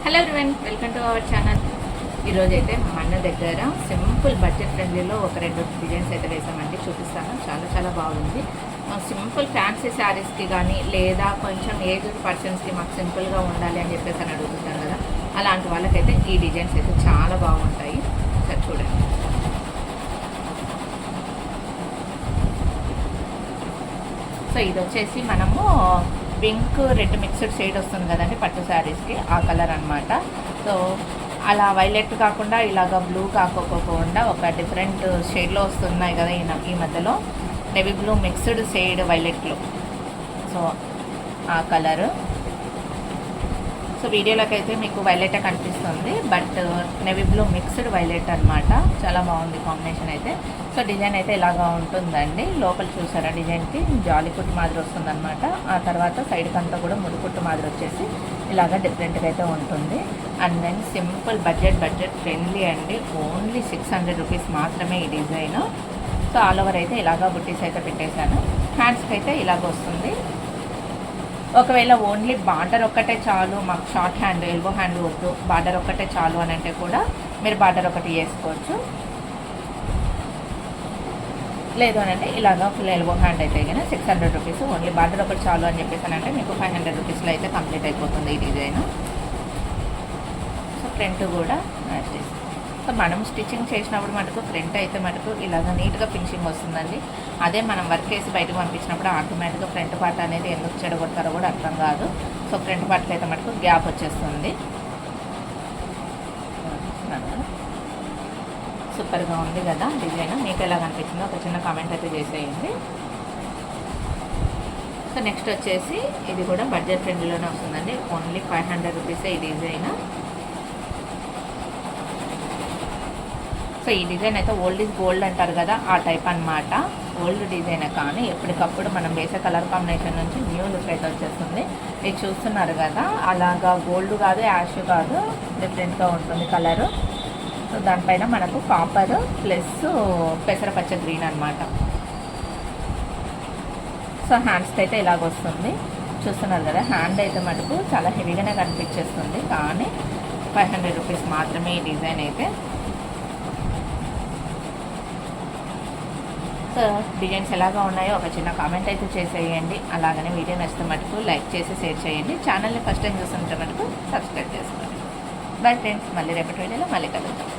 Hello everyone, welcome to our channel. ఈరోజు అయితే మన దగ్గర సింపుల్ బడ్జెట్ ఫ్రెండ్లీలో ఒక రెండు డిజైన్స్ అయితే వేసామండి. చూపిస్తాను. చాలా చాలా బాగుంది. సింపుల్ ఫ్యాన్సీ శారీస్కి కానీ లేదా కొంచెం ఏజ్డ్ పర్సన్స్కి మాకు సింపుల్గా ఉండాలి అని చెప్పేసి అని అడుగుతుంటాను కదా, అలాంటి వాళ్ళకైతే ఈ డిజైన్స్ అయితే చాలా బాగుంటాయి. సరే చూడండి. సో ఇది వచ్చేసి మనము పింక్ రెడ్ మిక్స్డ్ షేడ్ వస్తుంది కదండి పట్టు శారీస్కి, ఆ కలర్ అనమాట. సో అలా వైలెట్ కాకుండా ఇలాగ బ్లూ కాకోకుండా ఒక డిఫరెంట్ షేడ్లో వస్తున్నాయి కదా ఈ మధ్యలో, నెవీ బ్లూ మిక్స్డ్ షేడ్ వైలెట్లో. సో ఆ కలరు. సో వీడియోలోకి అయితే మీకు వైలెట్ కనిపిస్తుంది, but navy blue mixed violet అనమాట. చాలా బాగుంది కాంబినేషన్ అయితే. సో డిజైన్ అయితే ఇలాగా ఉంటుందండి. లోపల చూసారా డిజైన్కి జాలీ కుట్టు మాదిరి వస్తుందన్నమాట. ఆ తర్వాత సైడ్కి అంతా కూడా ముడికుట్టు మాదిరి వచ్చేసి ఇలాగా డిఫరెంట్గా అయితే ఉంటుంది. And then simple budget friendly అండి. ఓన్లీ 600 రూపీస్ మాత్రమే ఈ డిజైన్. సో ఆల్ ఓవర్ అయితే ఇలాగా బుట్టీస్ అయితే పెట్టేశాను. హ్యాండ్స్కి అయితే ఇలాగ వస్తుంది. ఒకవేళ ఓన్లీ బార్డర్ ఒక్కటే చాలు, మాకు షార్ట్ హ్యాండ్ ఎల్బో హ్యాండ్ వద్దు, బార్డర్ ఒక్కటే చాలు అని అంటే కూడా మీరు బార్డర్ ఒకటి వేసుకోవచ్చు. లేదు అని అంటే ఇలాగా ఫుల్ ఎల్బో హ్యాండ్ అయితే కానీ 600 రూపీస్. ఓన్లీ బార్డర్ ఒకటి చాలు అని చెప్పేసి అంటే మీకు 500 రూపీస్లో అయితే కంప్లీట్ అయిపోతుంది ఈ డిజైన్. సో ఫ్రంట్ కూడా మ్యాచ్ చేసి, సో మనం స్టిచ్చింగ్ చేసినప్పుడు మటుకు ఫ్రంట్ అయితే మటుకు ఇలాగ నీట్గా ఫినిషింగ్ వస్తుందండి. అదే మనం వర్క్ చేసి బయటకు పంపించినప్పుడు ఆటోమేటిక్గా ఫ్రంట్ పార్ట్ అనేది ఎందుకు చెడగొడతారో కూడా అర్థం కాదు. సో ఫ్రంట్ పార్ట్కి అయితే మటుకు గ్యాప్ వచ్చేస్తుంది. సూపర్గా ఉంది కదా డిజైన్. మీకు ఎలా కనిపించిందో ఒక చిన్న కామెంట్ అయితే చేసేయండి. సో నెక్స్ట్ వచ్చేసి ఇది కూడా బడ్జెట్ ఫ్రెండ్లీలోనే వస్తుందండి. ఓన్లీ 500 రూపీసే ఈ డిజైన్. సో ఈ డిజైన్ అయితే ఓల్డ్ ఈజ్ గోల్డ్ అంటారు కదా, ఆ టైప్ అనమాట. ఓల్డ్ డిజైన్ కానీ ఎప్పటికప్పుడు మనం వేసే కలర్ కాంబినేషన్ నుంచి న్యూ లుక్ అయితే వచ్చేస్తుంది. ఇది చూస్తున్నారు కదా, అలాగా గోల్డ్ కాదు, యాష్ కాదు, డిఫరెంట్గా ఉంటుంది కలరు. సో దానిపైన మనకు కాపర్ ప్లస్ పెసరపచ్చ గ్రీన్ అనమాట. సో హ్యాండ్స్కి అయితే ఇలాగ వస్తుంది. చూస్తున్నారు కదా, హ్యాండ్ అయితే మటుకు చాలా హెవీగానే కనిపించేస్తుంది, కానీ 500 రూపీస్ మాత్రమే ఈ డిజైన్ అయితే. సో డిజైన్స్ ఎలాగా ఉన్నాయో ఒక చిన్న కామెంట్ అయితే చేసేయండి. అలాగనే వీడియో నచ్చితే మటుకు లైక్ చేసి షేర్ చేయండి. ఛానల్ని ఫస్ట్ టైం చూస్తుంటే మటుకు సబ్స్క్రైబ్ చేసుకోండి. బై ఫ్రెండ్స్, మళ్ళీ రేపటి వీడియోలో మళ్ళీ కలుద్దాం.